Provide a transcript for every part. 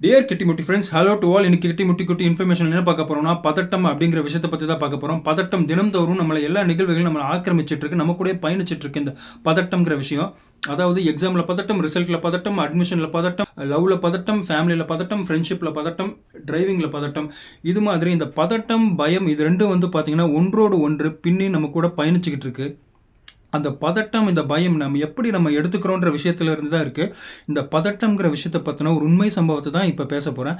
Dear Kittimutti friends, hello to all. இன்னைக்கு கிட்டிமுட்டி குட்டி information என்ன பார்க்க போறோம்னா, பதட்டம் அப்படிங்கிற விஷயத்தை பற்றி தான் பார்க்க போகிறோம். பதட்டம் தினம்தோறும் நம்மளை எல்லா நிகழ்வுகளும் நம்மளை ஆக்கிரமிச்சிட்டு இருக்கு, நம்ம கூட பயணிச்சிட்டு இருக்கு இந்த பதட்டம்ங்கிற விஷயம். அதாவது எக்ஸாமில் பதட்டம், ரிசல்ட்டில் பதட்டம், அட்மிஷனில் பதட்டம், லவ்வில் பதட்டம், ஃபேமிலியில் பதட்டம், ஃப்ரெண்ட்ஷிப்பில் பதட்டம், டிரைவிங்கில் பதட்டம். இது மாதிரி இந்த பதட்டம், பயம் இது ரெண்டும் வந்து பார்த்தீங்கன்னா ஒன்றோடு ஒன்று பின்னி நம்ம கூட பயணிச்சுக்கிட்டு இருக்கு. அந்த பதட்டம், இந்த பயம் நம்ம எப்படி நம்ம எடுத்துக்கிறோன்ற விஷயத்துல இருந்து தான் இருக்குது. இந்த பதட்டம்ங்கிற விஷயத்தை பற்றின ஒரு உண்மை சம்பவத்தை தான் இப்போ பேச போகிறேன்.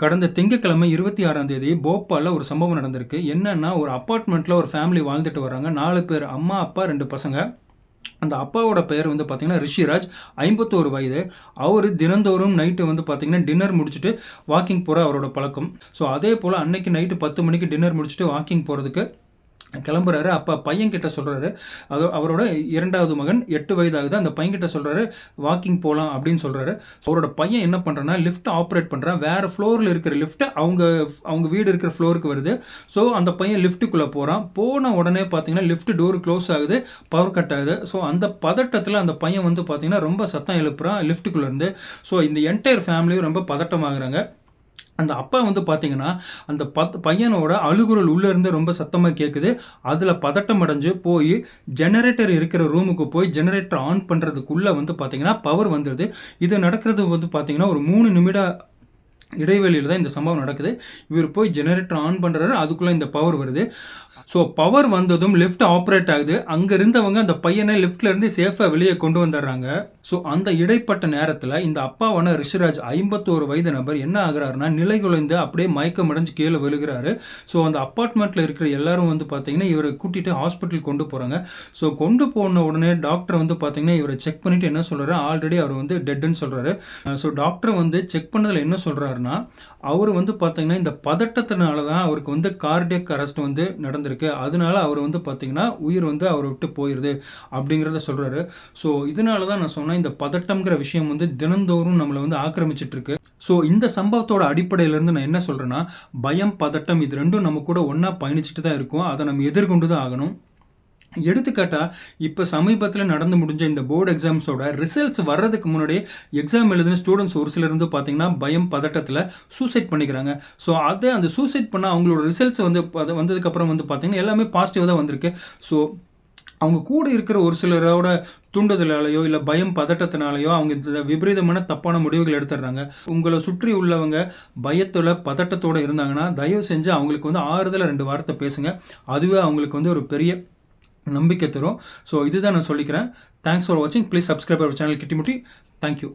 கடந்த திங்கட்கிழமை 26ஆம் தேதி போபாலில் ஒரு சம்பவம் நடந்திருக்கு. என்னன்னா, ஒரு அப்பார்ட்மெண்ட்டில் ஒரு ஃபேமிலி வாழ்ந்துட்டு வராங்க. 4 பேர், அம்மா, அப்பா, 2 பசங்க. அந்த அப்பாவோட பெயர் வந்து பார்த்தீங்கன்னா ரிஷிராஜ், 51 வயது. அவர் தினந்தோறும் நைட்டு வந்து பார்த்தீங்கன்னா டின்னர் முடிச்சுட்டு வாக்கிங் போகிற அவரோட பழக்கம். ஸோ அதே போல் அன்னைக்கு நைட்டு 10 மணிக்கு டின்னர் முடிச்சுட்டு வாக்கிங் போகிறதுக்கு கிளம்புறாரு. அப்போ பையன்கிட்ட சொல்கிறாரு, அவரோட 2வது மகன் 8 வயதாகுது. அந்த பையன்கிட்ட சொல்கிறாரு, வாக்கிங் போகலாம் அப்படின்னு சொல்கிறாரு. அவரோட பையன் என்ன பண்ணுறான்னா, லிஃப்ட் ஆப்ரேட் பண்ணுறான். வேறு ஃப்ளோரில் இருக்கிற லிஃப்ட் அவங்க வீடு இருக்கிற ஃப்ளோருக்கு வருது. ஸோ அந்த பையன் லிஃப்ட்டுக்குள்ளே போகிறான். போன உடனே பார்த்தீங்கன்னா லிஃப்ட் டோர் க்ளோஸ் ஆகுது, பவர் கட் ஆகுது. ஸோ அந்த பதட்டத்தில் அந்த பையன் வந்து பார்த்தீங்கன்னா ரொம்ப சத்தம் எழுப்புறான் லிஃப்ட்டுக்குள்ளேருந்து. ஸோ இந்த என்டையர் ஃபேமிலியும் ரொம்ப பதட்டமாகறாங்க. அந்த அப்பா வந்து பார்த்தீங்கன்னா, அந்த பையனோட அழுகுரல் உள்ளேருந்து ரொம்ப சத்தமாக கேட்குது. அதில் பதட்டம் அடைஞ்சு போய் ஜெனரேட்டர் இருக்கிற ரூமுக்கு போய் ஜெனரேட்டர் ஆன் பண்ணுறதுக்குள்ளே வந்து பார்த்தீங்கன்னா பவர் வந்துடுது. இது நடக்கிறது வந்து பார்த்தீங்கன்னா ஒரு 3 நிமிட இடைவெளியில் தான் இந்த சம்பவம் நடக்குது. இவர் போய் ஜெனரேட்டர் ஆன் பண்ணுறாரு, அதுக்குள்ளே இந்த பவர் வருது. ஸோ பவர் வந்ததும் லிஃப்ட் ஆப்ரேட் ஆகுது. அங்கே இருந்தவங்க அந்த பையனை லிஃப்ட்லேருந்து சேஃபாக வெளியே கொண்டு வந்துடுறாங்க. ஸோ அந்த இடைப்பட்ட நேரத்தில் இந்த அப்பாவான ரிஷிராஜ் 51 வயது நபர் என்ன ஆகுறாருன்னா, நிலை குலைந்து அப்படியே மயக்கம் அடைஞ்சு கீழே விழுகிறாரு. ஸோ அந்த அப்பார்ட்மெண்ட்டில் இருக்கிற எல்லாரும் வந்து பார்த்தீங்கன்னா இவரை கூட்டிகிட்டு ஹாஸ்பிட்டல் கொண்டு போகிறாங்க. ஸோ கொண்டு போன உடனே டாக்டர் வந்து பார்த்தீங்கன்னா இவரை செக் பண்ணிவிட்டு என்ன சொல்கிறாரு, ஆல்ரெடி அவர் வந்து டெட்டுன்னு சொல்கிறாரு. ஸோ டாக்டர் வந்து செக் பண்ணதில் என்ன சொல்கிறாருன்னா, அவர் வந்து பார்த்தீங்கன்னா இந்த பதட்டத்தினால தான் அவருக்கு வந்து கார்டியக் அரெஸ்ட் வந்து நடந்திருக்கு. அதனால அவர் வந்து பார்த்தீங்கன்னா உயிர் வந்து அவரை விட்டு போயிடுது அப்படிங்கிறத சொல்கிறாரு. ஸோ இதனால தான் நான் சொன்னேன், இந்த பதட்டம்ங்கிற விஷயம் வந்து தினந்தோறும் நம்மளை வந்து ஆக்கிரமிச்சிட்டு இருக்கு. ஸோ இந்த சம்பவத்தோட அடிப்படையிலேருந்து நான் என்ன சொல்கிறேன்னா, பயம், பதட்டம் இது ரெண்டும் நம்ம கூட ஒன்றா பயணிச்சுட்டு தான் இருக்கும். அதை நம்ம எதிர்கொண்டு தான் ஆகணும். எடுத்துக்காட்டா, இப்போ சமீபத்தில் நடந்து முடிஞ்ச இந்த போர்டு எக்ஸாம்ஸோட ரிசல்ட்ஸ் வர்றதுக்கு முன்னாடியே எக்ஸாம் எழுதின ஸ்டூடெண்ட்ஸ் ஒரு சிலர் வந்து பார்த்தீங்கன்னா பயம், பதட்டத்தில் சூசைட் பண்ணிக்கிறாங்க. ஸோ அந்த சூசைட் பண்ண அவங்களோட ரிசல்ட்ஸ் வந்து வந்ததுக்கப்புறம் வந்து பார்த்தீங்கன்னா எல்லாமே பாசிட்டிவாக தான் வந்திருக்கு. ஸோ அவங்க கூட இருக்கிற ஒரு சிலரோட தூண்டுதலாலேயோ இல்லை பயம், பதட்டத்தினாலேயோ அவங்க இந்த விபரீதமான தப்பான முடிவுகள் எடுத்துடுறாங்க. உங்களை சுற்றி உள்ளவங்க பயத்தோட, பதட்டத்தோடு இருந்தாங்கன்னா தயவு செஞ்சு அவங்களுக்கு வந்து ஆறுதலாக 2 வார்த்தை பேசுங்க. அதுவே அவங்களுக்கு வந்து ஒரு பெரிய நம்பிக்கை தரும். ஸோ இதுதான் நான் சொல்லிக்கிறேன். தேங்க்ஸ் ஃபார் வாட்சிங். Please subscribe our channel Kittimutti. Thank you.